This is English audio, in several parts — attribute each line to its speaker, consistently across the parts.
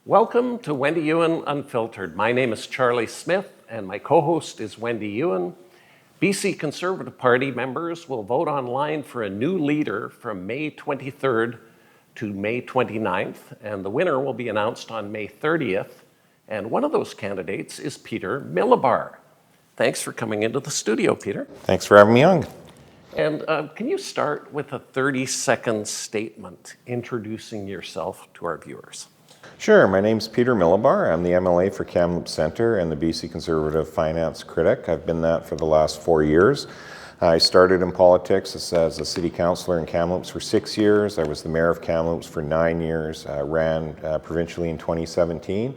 Speaker 1: Welcome to Wendy Yuan Unfiltered. My name is Charlie Smith and my co-host is Wendy Yuan. BC Conservative Party members will vote online for a new leader from May 23rd to May 29th, and the winner will be announced on May 30th. And one of those candidates is Peter Milobar. Thanks for coming into the studio, Peter.
Speaker 2: Thanks for having me on.
Speaker 1: And can you start with a 30-second statement introducing yourself to our viewers?
Speaker 2: Sure, my name's Peter Milobar. I'm the MLA for Kamloops Centre and the BC Conservative Finance Critic. I've been that for the last 4 years. I started in politics as a city councillor in Kamloops for 6 years. I was the mayor of Kamloops for 9 years, ran provincially in 2017,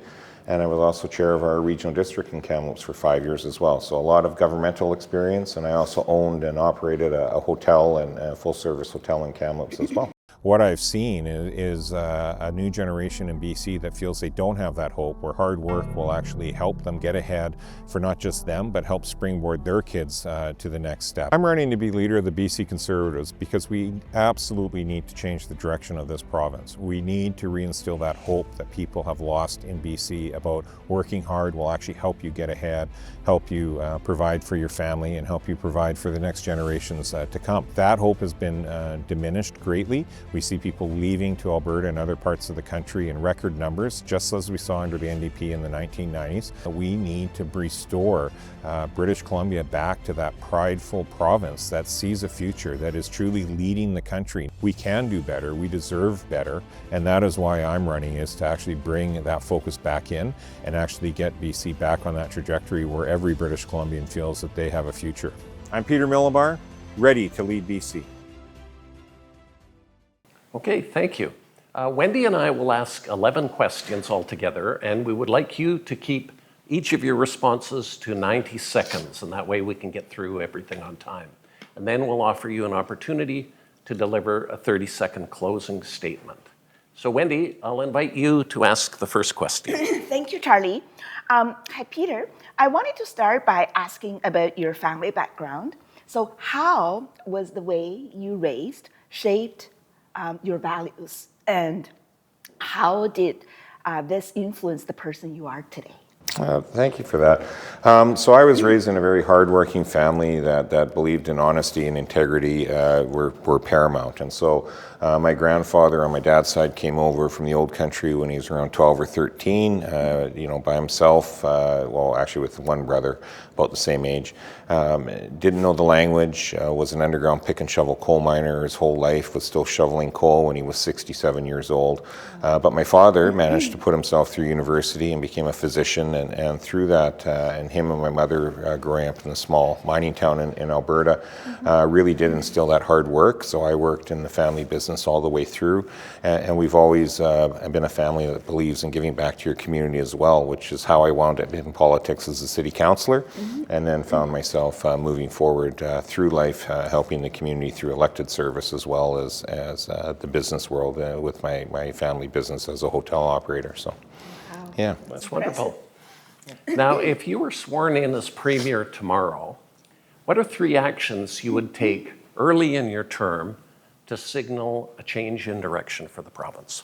Speaker 2: and I was also chair of our regional district in Kamloops for 5 years as well. So a lot of governmental experience, and I also owned and operated a hotel and a full-service hotel in Kamloops as well. What I've seen is a new generation in BC that feels they don't have that hope, where hard work will actually help them get ahead for not just them, but help springboard their kids to the next step. I'm running to be leader of the BC Conservatives because we absolutely need to change the direction of this province. We need to reinstill that hope that people have lost in BC about working hard will actually help you get ahead, help you provide for your family, and help you provide for the next generations to come. That hope has been diminished greatly. We see people leaving to Alberta and other parts of the country in record numbers, just as we saw under the NDP in the 1990s. We need to restore British Columbia back to that prideful province that sees a future, that is truly leading the country. We can do better, we deserve better, and that is why I'm running, is to actually bring that focus back in and actually get BC back on that trajectory where every British Columbian feels that they have a future. I'm Peter Milobar, ready to lead BC.
Speaker 1: Okay, thank you. Wendy and I will ask 11 questions altogether, and we would like you to keep each of your responses to 90 seconds, and that way we can get through everything on time. And then we'll offer you an opportunity to deliver a 30-second closing statement. So Wendy, I'll invite you to ask the first question.
Speaker 3: Thank you, Charlie. Hi, Peter. I wanted to start by asking about your family background. So how was the way you raised shaped your values, and how did this influence the person you are today?
Speaker 2: Thank you for that. So I was raised in a very hardworking family that believed in honesty and integrity were paramount. And so my grandfather on my dad's side came over from the old country when he was around 12 or 13, by himself, well, actually with one brother about the same age. Didn't know the language, was an underground pick and shovel coal miner his whole life, was still shoveling coal when he was 67 years old. But my father managed to put himself through university and became a physician, and through that, and him and my mother growing up in a small mining town in Alberta, really did instill that hard work. So I worked in the family business all the way through, and we've always been a family that believes in giving back to your community as well, which is how I wound up in politics as a city councillor, and then found myself moving forward through life, helping the community through elected service as well as the business world with my family business as a hotel operator. So,
Speaker 3: Wow.
Speaker 2: yeah.
Speaker 1: That's wonderful. Now, if you were sworn in as Premier tomorrow, what are 3 actions you would take early in your term to signal a change in direction for the province?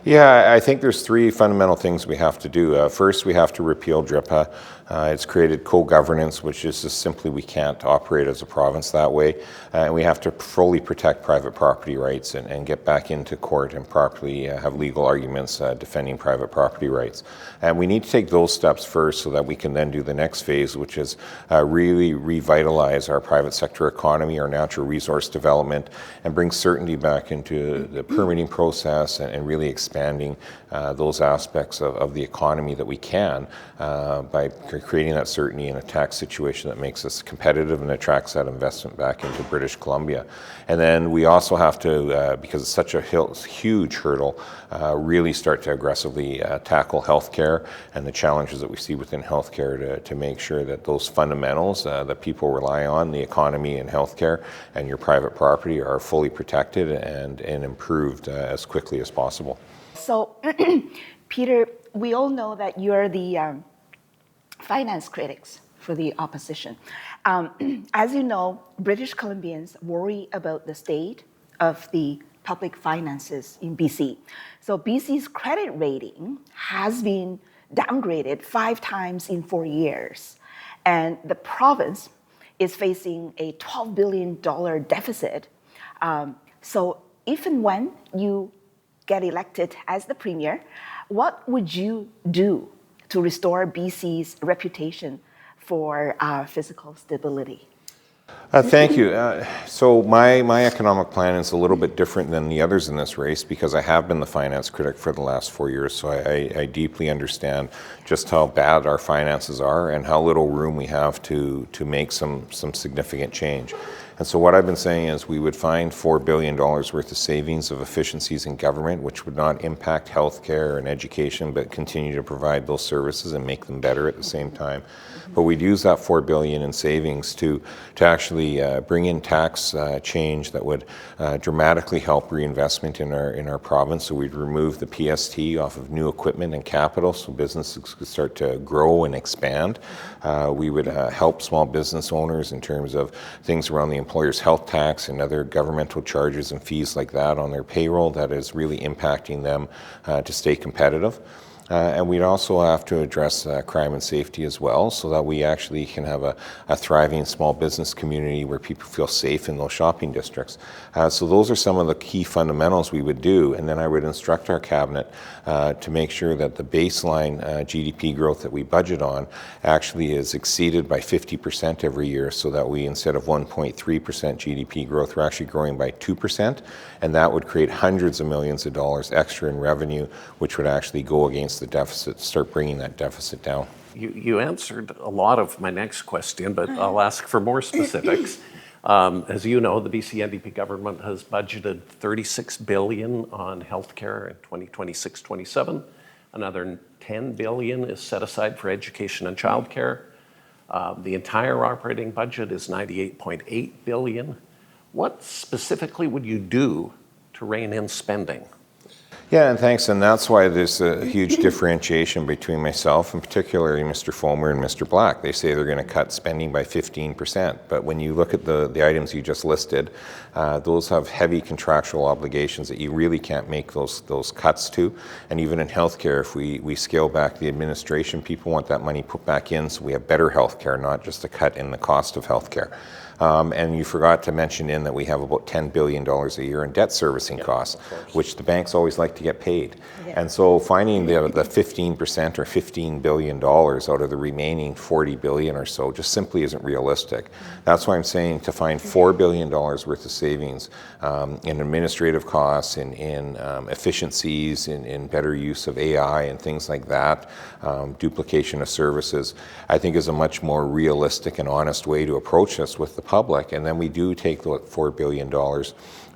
Speaker 2: Yeah, I think there's 3 fundamental things we have to do. First, we have to repeal DRIPA. It's created co-governance, which is just simply we can't operate as a province that way. And we have to fully protect private property rights and get back into court and properly have legal arguments defending private property rights. And we need to take those steps first so that we can then do the next phase, which is really revitalize our private sector economy, our natural resource development, and bring certainty back into the permitting process and really expanding those aspects of the economy that we can by creating that certainty in a tax situation that makes us competitive and attracts that investment back into British Columbia. And then we also have to, because it's such a huge hurdle, really start to aggressively tackle healthcare and the challenges that we see within healthcare to make sure that those fundamentals that people rely on, the economy and healthcare and your private property, are fully protected and improved as quickly as possible.
Speaker 3: So, Peter, we all know that you're the finance critics for the opposition. As you know, British Columbians worry about the state of the public finances in BC. So BC's credit rating has been downgraded 5 times in 4 years. And the province is facing a $12 billion deficit. So if and when you get elected as the premier, what would you do to restore BC's reputation for fiscal stability?
Speaker 2: Thank you. So my economic plan is a little bit different than the others in this race because I have been the finance critic for the last 4 years. So I deeply understand just how bad our finances are and how little room we have to make some significant change. And so what I've been saying is we would find $4 billion worth of savings of efficiencies in government, which would not impact healthcare and education, but continue to provide those services and make them better at the same time. But we'd use that $4 billion in savings to actually bring in tax change that would dramatically help reinvestment in our province. So we'd remove the PST off of new equipment and capital so businesses could start to grow and expand. We would help small business owners in terms of things around the employer's health tax and other governmental charges and fees like that on their payroll that is really impacting them to stay competitive. And we'd also have to address crime and safety as well so that we actually can have a thriving small business community where people feel safe in those shopping districts. So those are some of the key fundamentals we would do. And then I would instruct our cabinet to make sure that the baseline GDP growth that we budget on actually is exceeded by 50% every year so that we, instead of 1.3% GDP growth, we're actually growing by 2%. And that would create hundreds of millions of dollars extra in revenue, which would actually go against the deficit, start bringing that deficit down.
Speaker 1: You answered a lot of my next question, but I'll ask for more specifics. As you know, the BC NDP government has budgeted $36 billion on healthcare in 2026-27. Another $10 billion is set aside for education and childcare. The entire operating budget is $98.8 billion. What specifically would you do to rein in spending?
Speaker 2: Yeah, and thanks. And that's why there's a huge differentiation between myself and particularly Mr. Fulmer and Mr. Black. They say they're going to cut spending by 15%. But when you look at the items you just listed, those have heavy contractual obligations that you really can't make those cuts to. And even in healthcare, if we scale back the administration, people want that money put back in so we have better healthcare, not just a cut in the cost of healthcare. And you forgot to mention in that we have about $10 billion a year in debt servicing costs, which the banks always like to get paid. Yeah. And so finding the 15% or $15 billion out of the remaining $40 billion or so just simply isn't realistic. That's why I'm saying to find $4 billion worth of savings in administrative costs, in efficiencies, in better use of AI and things like that, duplication of services, I think is a much more realistic and honest way to approach this with the public. And then we do take the $4 billion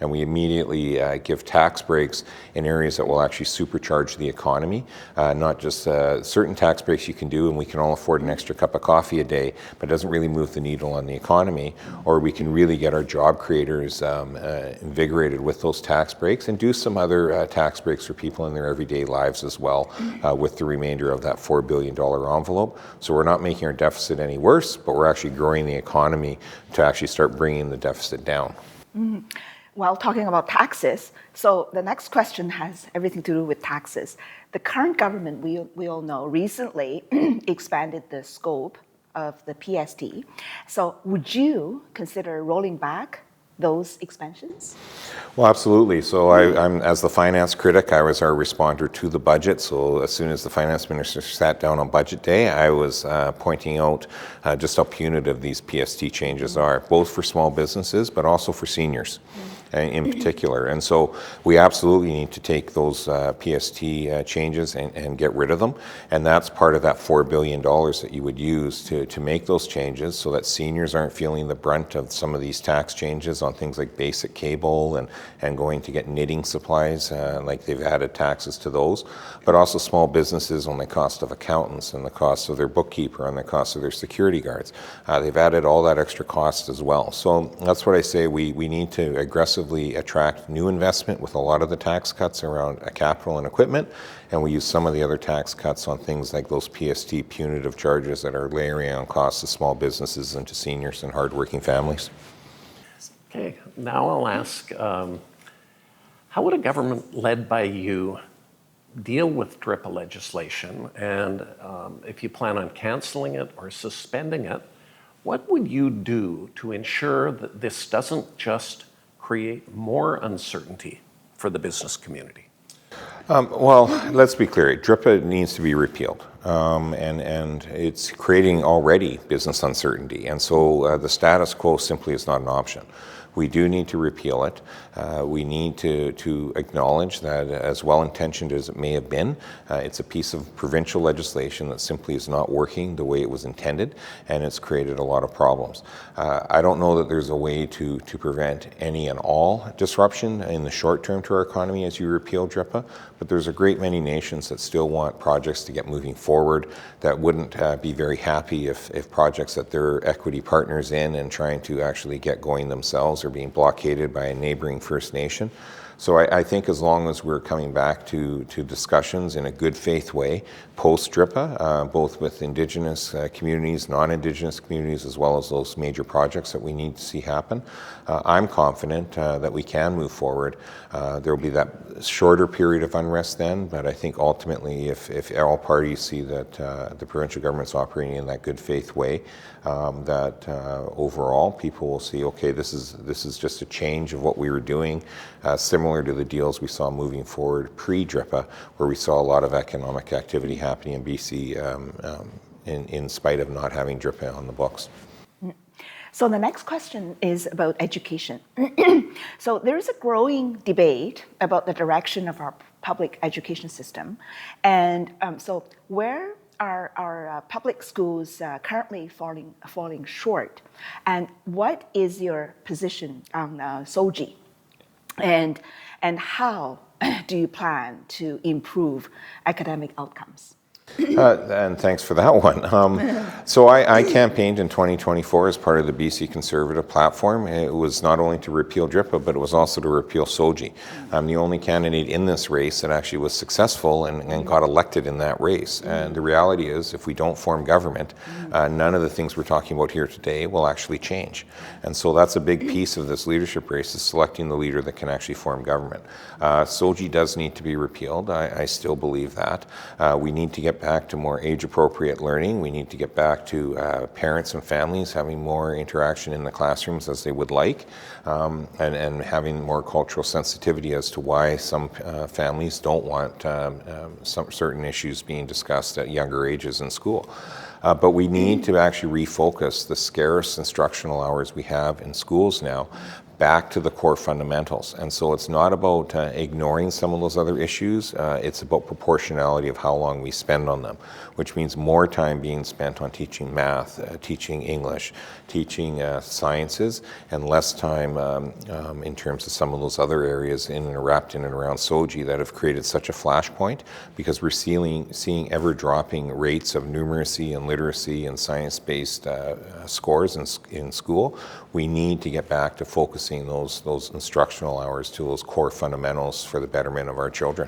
Speaker 2: and we immediately give tax breaks in areas that will actually supercharge the economy. Not just certain tax breaks you can do and we can all afford an extra cup of coffee a day, but it doesn't really move the needle on the economy. Or we can really get our job creators invigorated with those tax breaks and do some other tax breaks for people in their everyday lives as well with the remainder of that $4 billion envelope. So we're not making our deficit any worse, but we're actually growing the economy to actually start bringing the deficit down.
Speaker 3: Mm-hmm. While talking about taxes, so the next question has everything to do with taxes. The current government, we all know, recently expanded the scope of the PST. So would you consider rolling back those expansions?
Speaker 2: Well, absolutely. So I'm, as the finance critic, I was our responder to the budget. So as soon as the finance minister sat down on budget day, I was pointing out just how punitive these PST changes are, both for small businesses, but also for seniors. In particular. And so we absolutely need to take those PST changes and get rid of them. And that's part of that $4 billion that you would use to make those changes so that seniors aren't feeling the brunt of some of these tax changes on things like basic cable and going to get knitting supplies, like they've added taxes to those. But also small businesses on the cost of accountants and the cost of their bookkeeper and the cost of their security guards. They've added all that extra cost as well. So that's what I say, we need to aggressively attract new investment with a lot of the tax cuts around capital and equipment, and we use some of the other tax cuts on things like those PST punitive charges that are layering on costs to small businesses and to seniors and hardworking families.
Speaker 1: Okay, now I'll ask, How would a government led by you deal with DRIPA legislation? And if you plan on canceling it or suspending it, what would you do to ensure that this doesn't just create more uncertainty for the business community?
Speaker 2: Well, let's be clear. DRIPA needs to be repealed, and it's creating already business uncertainty. And so the status quo simply is not an option. We do need to repeal it. We need to acknowledge that, as well-intentioned as it may have been, it's a piece of provincial legislation that simply is not working the way it was intended, and it's created a lot of problems. I don't know that there's a way to prevent any and all disruption in the short term to our economy as you repeal DRIPA, but there's a great many nations that still want projects to get moving forward, that wouldn't be very happy if projects that they're equity partners in and trying to actually get going themselves are being blockaded by a neighboring First Nation. So I think as long as we're coming back to discussions in a good faith way, post-DRIPA, both with Indigenous communities, non-Indigenous communities, as well as those major projects that we need to see happen, I'm confident that we can move forward. There will be that shorter period of unrest then, but I think ultimately if all parties see that the provincial government's operating in that good faith way, that overall people will see, okay, this is just a change of what we were doing, similar to the deals we saw moving forward pre-DRIPA, where we saw a lot of economic activity happening in BC in spite of not having DRIPA on the books.
Speaker 3: So the next question is about education. So there is a growing debate about the direction of our public education system. And so where are our public schools currently falling short? And what is your position on SOGI? And how do you plan to improve academic outcomes?
Speaker 2: And thanks for that one. So I campaigned in 2024 as part of the BC Conservative platform. It was not only to repeal DRIPA, but it was also to repeal SOGI. I'm the only candidate in this race that actually was successful and got elected in that race. And the reality is, if we don't form government, none of the things we're talking about here today will actually change. And so that's a big piece of this leadership race, is selecting the leader that can actually form government. SOGI does need to be repealed. I still believe that. We need to get back to more age-appropriate learning. We need to get back to parents and families having more interaction in the classrooms as they would like, and having more cultural sensitivity as to why some families don't want some certain issues being discussed at younger ages in school. But we need to actually refocus the scarce instructional hours we have in schools now back to the core fundamentals. And so it's not about ignoring some of those other issues, it's about proportionality of how long we spend on them, which means more time being spent on teaching math, teaching English, teaching sciences, and less time in terms of some of those other areas in and wrapped in and around SOGI that have created such a flashpoint, because we're seeing ever-dropping rates of numeracy and literacy and science-based scores in school. We need to get back to focusing those instructional hours to those core fundamentals for the betterment of our children.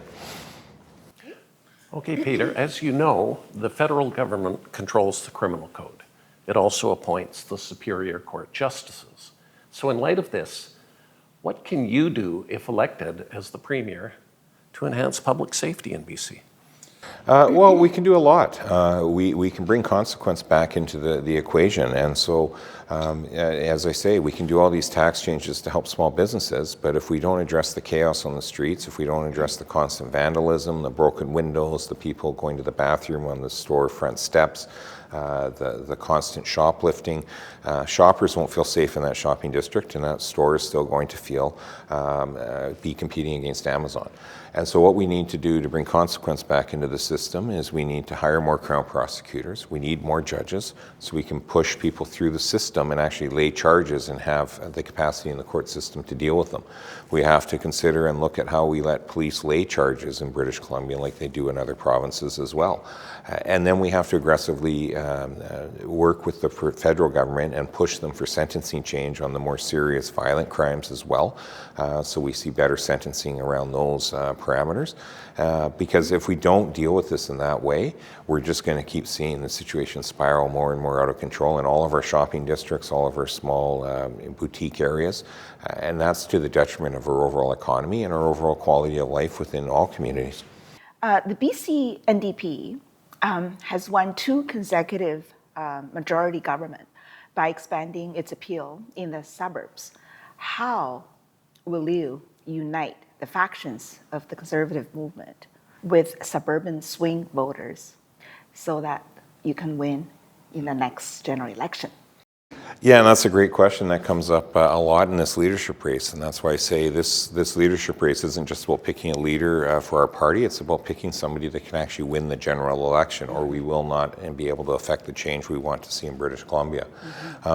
Speaker 1: Okay, Peter, as you know, the federal government controls the criminal code. It also appoints the Superior Court justices. So in light of this, what can you do, if elected as the Premier, to enhance public safety in BC?
Speaker 2: Well, we can do a lot. We can bring consequence back into the equation. And so, as I say, we can do all these tax changes to help small businesses, but if we don't address the chaos on the streets, if we don't address the constant vandalism, the broken windows, the people going to the bathroom on the storefront steps, the constant shoplifting, shoppers won't feel safe in that shopping district, and that store is still going to be competing against Amazon. And so what we need to do to bring consequence back into the system is we need to hire more Crown prosecutors. We need more judges so we can push people through the system and actually lay charges and have the capacity in the court system to deal with them. We have to consider and look at how we let police lay charges in British Columbia like they do in other provinces as well. And then we have to aggressively work with the federal government and push them for sentencing change on the more serious violent crimes as well. So we see better sentencing around those parameters. Because if we don't deal with this in that way, we're just going to keep seeing the situation spiral more and more out of control in all of our shopping districts, all of our small boutique areas. And that's to the detriment of our overall economy and our overall quality of life within all communities.
Speaker 3: The BC NDP has won 2 consecutive majority government by expanding its appeal in the suburbs. How will you unite the factions of the Conservative movement with suburban swing voters so that you can win in the next general election?
Speaker 2: Yeah, and that's a great question that comes up a lot in this leadership race, and that's why I say this leadership race isn't just about picking a leader for our party, it's about picking somebody that can actually win the general election, or we will not and be able to affect the change we want to see in British Columbia.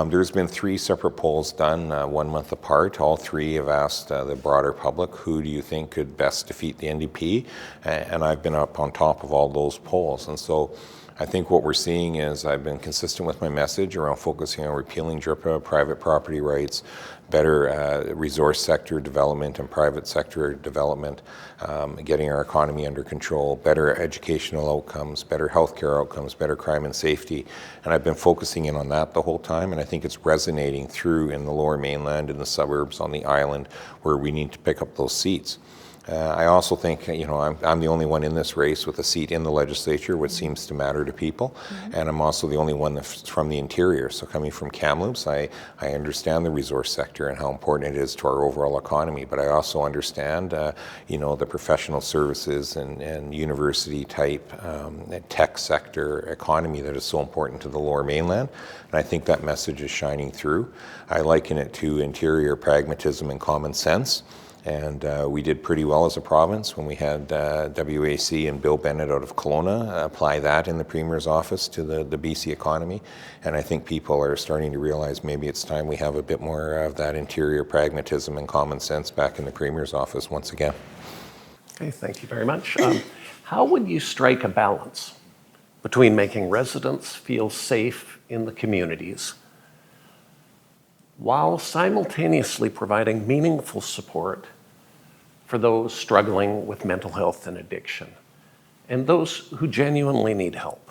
Speaker 2: There's been 3 separate polls done 1 month apart. All 3 have asked the broader public, who do you think could best defeat the NDP? And I've been up on top of all those polls. And so I think what we're seeing is I've been consistent with my message around focusing on repealing DRIPA, private property rights, better resource sector development and private sector development, getting our economy under control, better educational outcomes, better healthcare outcomes, better crime and safety. And I've been focusing in on that the whole time, and I think it's resonating through in the Lower Mainland, in the suburbs, on the island, where we need to pick up those seats. I also think, I'm the only one in this race with a seat in the legislature, which seems to matter to people. And I'm also the only one that's from the interior. So coming from Kamloops, I understand the resource sector and how important it is to our overall economy. But I also understand, the professional services and university type tech sector economy that is so important to the Lower Mainland. And I think that message is shining through. I liken it to interior pragmatism and common sense. And we did pretty well as a province when we had WAC and Bill Bennett out of Kelowna apply that in the Premier's office to the BC economy. And I think people are starting to realize maybe it's time we have a bit more of that interior pragmatism and common sense back in the Premier's office once again.
Speaker 1: Okay, thank you very much. How would you strike a balance between making residents feel safe in the communities while simultaneously providing meaningful support for those struggling with mental health and addiction, and those who genuinely need help?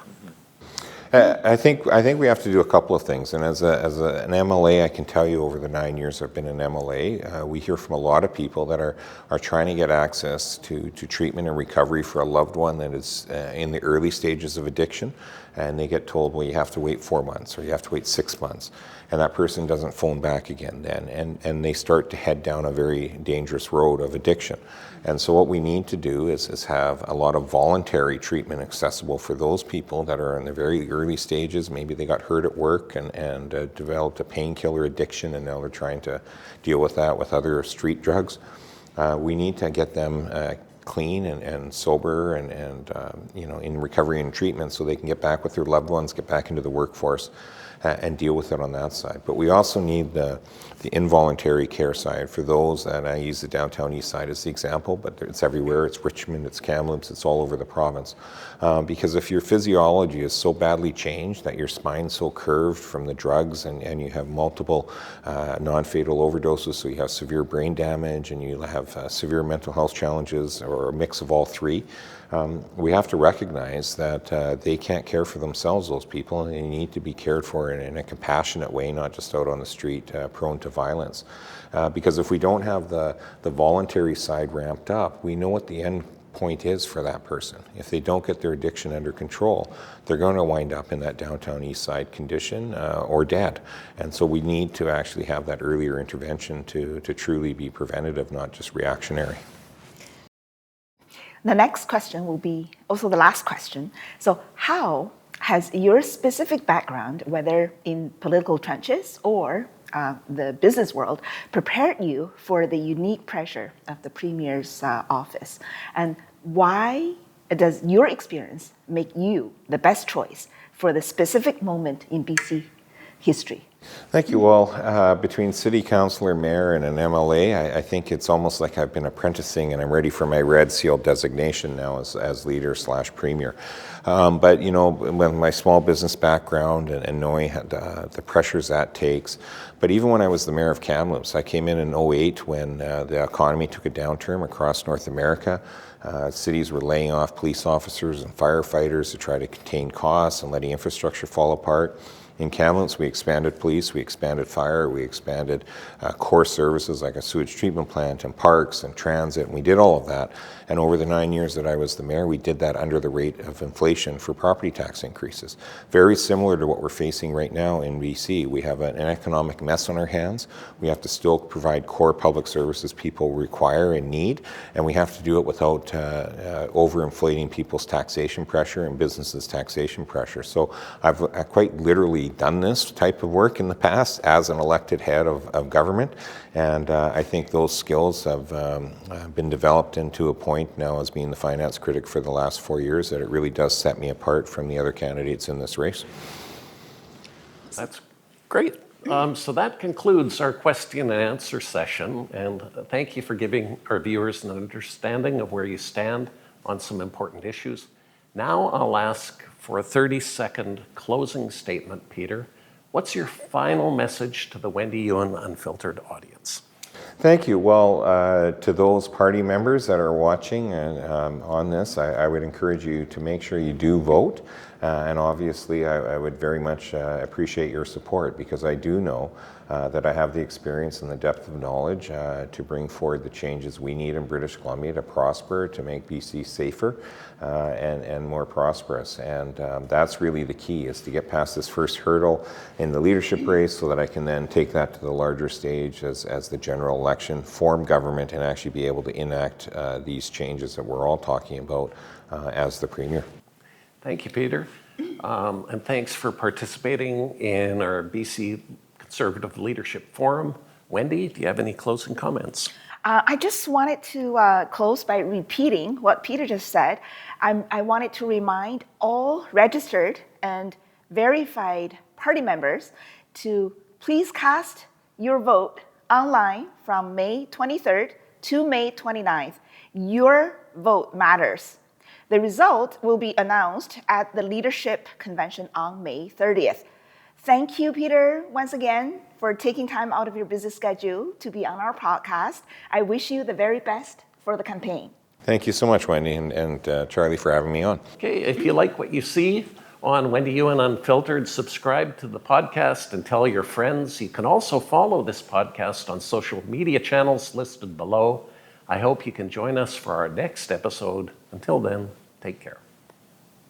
Speaker 2: I think we have to do a couple of things. And as an MLA, I can tell you over the 9 years I've been an MLA, we hear from a lot of people that are trying to get access to treatment and recovery for a loved one that is in the early stages of addiction. And they get told, well, you have to wait 4 months or you have to wait 6 months. And that person doesn't phone back again then. And they start to head down a very dangerous road of addiction. And so what we need to do is have a lot of voluntary treatment accessible for those people that are in the very early stages. Maybe they got hurt at work and developed a painkiller addiction, and now they're trying to deal with that with other street drugs. We need to get them clean and sober and in recovery and treatment so they can get back with their loved ones, get back into the workforce, and deal with it on that side. But we also need the involuntary care side for those, and I use the downtown east side as the example, but it's everywhere. It's Richmond, it's Kamloops, it's all over the province. Because if your physiology is so badly changed that your spine's so curved from the drugs and you have multiple non-fatal overdoses, so you have severe brain damage and you have severe mental health challenges or a mix of all 3, we have to recognize that they can't care for themselves, those people, and they need to be cared for in a compassionate way, not just out on the street prone to violence. Because if we don't have the voluntary side ramped up, we know what the end point is for that person. If they don't get their addiction under control, they're going to wind up in that downtown east side condition or dead. And so we need to actually have that earlier intervention to truly be preventative, not just reactionary.
Speaker 3: The next question will be also the last question. So how has your specific background, whether in political trenches or the business world, prepared you for the unique pressure of the Premier's office? And why does your experience make you the best choice for the specific moment in BC history?
Speaker 2: Thank you. Well, between city councillor, mayor, and an MLA, I think it's almost like I've been apprenticing and I'm ready for my red seal designation now as leader/premier. But, you know, with my small business background and knowing the pressures that takes, but even when I was the mayor of Kamloops, I came in 2008 when the economy took a downturn across North America. Cities were laying off police officers and firefighters to try to contain costs and letting infrastructure fall apart. In Kamloops, we expanded police, we expanded fire, we expanded core services like a sewage treatment plant and parks and transit, and we did all of that. And over the 9 years that I was the mayor, we did that under the rate of inflation for property tax increases. Very similar to what we're facing right now in BC. We have an economic mess on our hands. We have to still provide core public services people require and need, and we have to do it without overinflating people's taxation pressure and businesses' taxation pressure. So I've quite literally done this type of work in the past as an elected head of government, and I think those skills have been developed into a point now as being the finance critic for the last 4 years that it really does set me apart from the other candidates in this race.
Speaker 1: That's great. So that concludes our question and answer session, and thank you for giving our viewers an understanding of where you stand on some important issues. Now I'll ask for a 30-second closing statement, Peter. What's your final message to the Wendy Yuan Unfiltered audience?
Speaker 2: Thank you. Well, to those party members that are watching on this, I would encourage you to make sure you do vote. And obviously, I would very much appreciate your support because I do know that I have the experience and the depth of knowledge to bring forward the changes we need in British Columbia to prosper, to make BC safer and more prosperous. And that's really the key, is to get past this first hurdle in the leadership race so that I can then take that to the larger stage as the general election, form government, and actually be able to enact these changes that we're all talking about as the Premier.
Speaker 1: Thank you, Peter. And thanks for participating in our BC Conservative Leadership Forum. Wendy, do you have any closing comments?
Speaker 3: I just wanted to close by repeating what Peter just said. I wanted to remind all registered and verified party members to please cast your vote online from May 23rd to May 29th. Your vote matters. The result will be announced at the Leadership Convention on May 30th. Thank you, Peter, once again, for taking time out of your busy schedule to be on our podcast. I wish you the very best for the campaign.
Speaker 2: Thank you so much, Wendy, and Charlie, for having me on.
Speaker 1: Okay, if you like what you see on Wendy Yuan Unfiltered, subscribe to the podcast and tell your friends. You can also follow this podcast on social media channels listed below. I hope you can join us for our next episode. Until then, take care.